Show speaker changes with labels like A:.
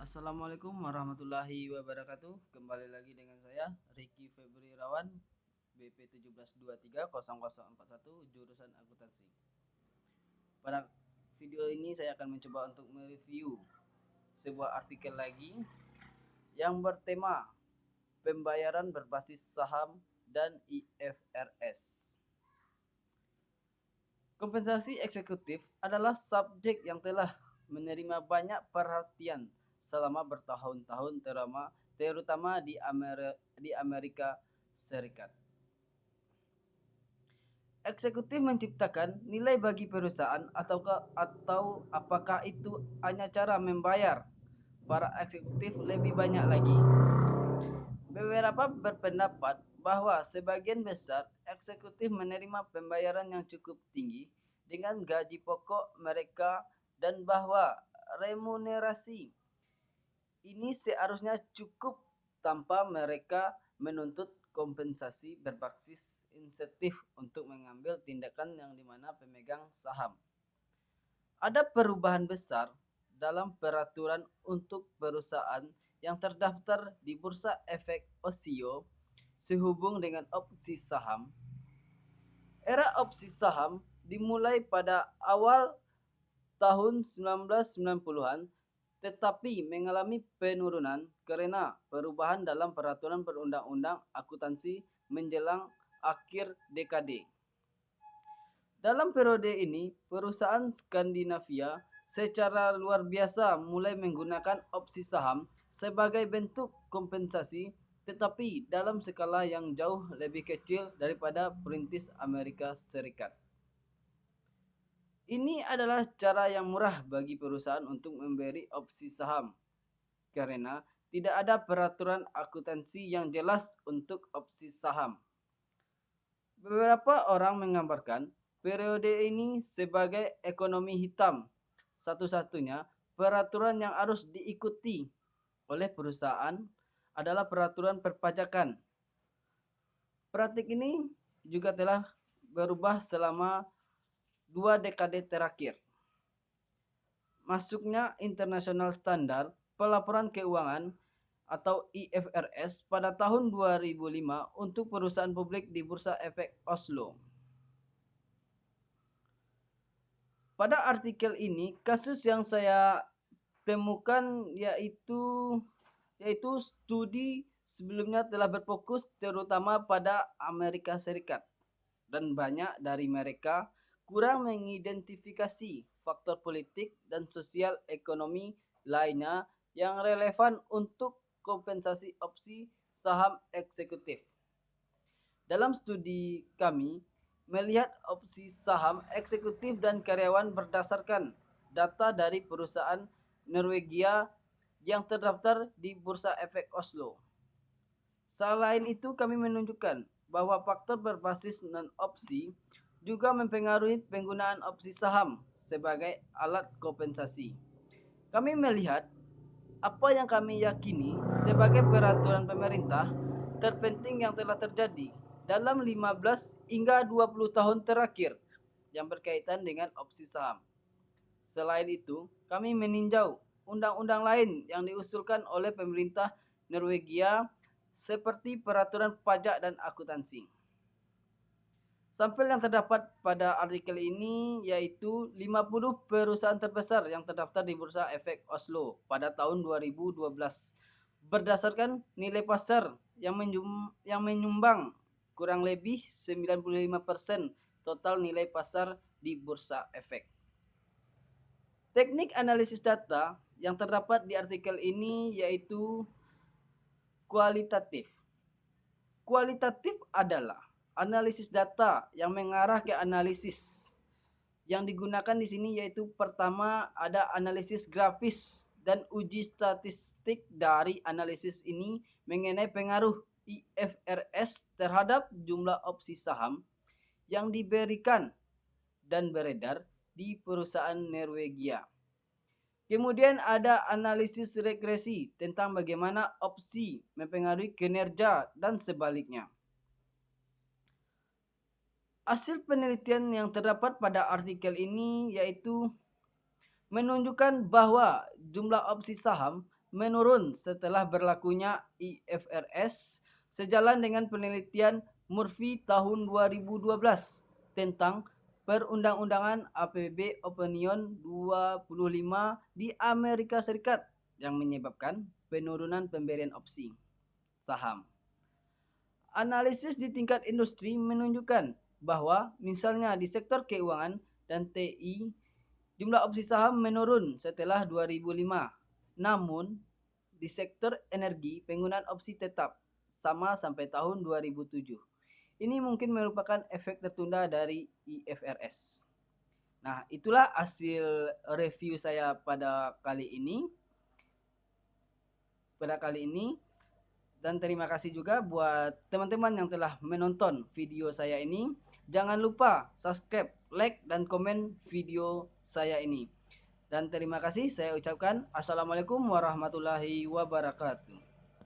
A: Assalamualaikum warahmatullahi wabarakatuh. Kembali lagi dengan saya Ricky Febri Irawan, BP 17230041 jurusan akuntansi. Pada video ini saya akan mencoba untuk mereview sebuah artikel lagi yang bertema pembayaran berbasis saham dan IFRS. Kompensasi eksekutif adalah subjek yang telah menerima banyak perhatian selama bertahun-tahun, terutama di Amerika Serikat. Eksekutif menciptakan nilai bagi perusahaan atau apakah itu hanya cara membayar para eksekutif lebih banyak lagi? Beberapa berpendapat bahwa sebagian besar eksekutif menerima pembayaran yang cukup tinggi dengan gaji pokok mereka dan bahwa remunerasi ini seharusnya cukup tanpa mereka menuntut kompensasi berbasis insentif untuk mengambil tindakan yang dimana pemegang saham. Ada perubahan besar dalam peraturan untuk perusahaan yang terdaftar di Bursa Efek Osio sehubung dengan opsi saham. Era opsi saham dimulai pada awal tahun 1990-an tetapi mengalami penurunan karena perubahan dalam peraturan perundang-undang akuntansi menjelang akhir dekade. Dalam periode ini, perusahaan Skandinavia secara luar biasa mulai menggunakan opsi saham sebagai bentuk kompensasi, tetapi dalam skala yang jauh lebih kecil daripada perintis Amerika Serikat. Ini adalah cara yang murah bagi perusahaan untuk memberi opsi saham, karena tidak ada peraturan akuntansi yang jelas untuk opsi saham. Beberapa orang menggambarkan periode ini sebagai ekonomi hitam. Satu-satunya peraturan yang harus diikuti oleh perusahaan adalah peraturan perpajakan. Praktik ini juga telah berubah selama 2 dekade terakhir. Masuknya International Standard Pelaporan Keuangan atau IFRS pada tahun 2005 untuk perusahaan publik di Bursa Efek Oslo. Pada artikel ini, kasus yang saya temukan yaitu studi sebelumnya telah berfokus terutama pada Amerika Serikat dan banyak dari mereka kurang mengidentifikasi faktor politik dan sosial ekonomi lainnya yang relevan untuk kompensasi opsi saham eksekutif. Dalam studi kami, melihat opsi saham eksekutif dan karyawan berdasarkan data dari perusahaan Norwegia yang terdaftar di Bursa Efek Oslo. Selain itu, kami menunjukkan bahwa faktor berbasis non-opsi juga mempengaruhi penggunaan opsi saham sebagai alat kompensasi. Kami melihat apa yang kami yakini sebagai peraturan pemerintah terpenting yang telah terjadi dalam 15 hingga 20 tahun terakhir yang berkaitan dengan opsi saham. Selain itu, kami meninjau undang-undang lain yang diusulkan oleh pemerintah Norwegia seperti peraturan pajak dan akuntansi. Sampel yang terdapat pada artikel ini yaitu 50 perusahaan terbesar yang terdaftar di Bursa Efek Oslo pada tahun 2012 berdasarkan nilai pasar yang menyumbang kurang lebih 95% total nilai pasar di Bursa Efek. Teknik analisis data yang terdapat di artikel ini yaitu kualitatif. Kualitatif adalah analisis data yang mengarah ke analisis. Yang digunakan di sini yaitu pertama ada analisis grafis dan uji statistik dari analisis ini mengenai pengaruh IFRS terhadap jumlah opsi saham yang diberikan dan beredar di perusahaan Norwegia. Kemudian ada analisis regresi tentang bagaimana opsi mempengaruhi kinerja dan sebaliknya. Hasil penelitian yang terdapat pada artikel ini yaitu menunjukkan bahwa jumlah opsi saham menurun setelah berlakunya IFRS sejalan dengan penelitian Murphy tahun 2012 tentang perundang-undangan APB Opinion 25 di Amerika Serikat yang menyebabkan penurunan pemberian opsi saham. Analisis di tingkat industri menunjukkan bahwa misalnya di sektor keuangan dan TI, jumlah opsi saham menurun setelah 2005. Namun, di sektor energi, penggunaan opsi tetap sama sampai tahun 2007. Ini mungkin merupakan efek tertunda dari IFRS. Nah, itulah hasil review saya pada kali ini. Dan terima kasih juga buat teman-teman yang telah menonton video saya ini. Jangan lupa subscribe, like, dan komen video saya ini. Dan terima kasih, saya ucapkan Assalamualaikum warahmatullahi wabarakatuh.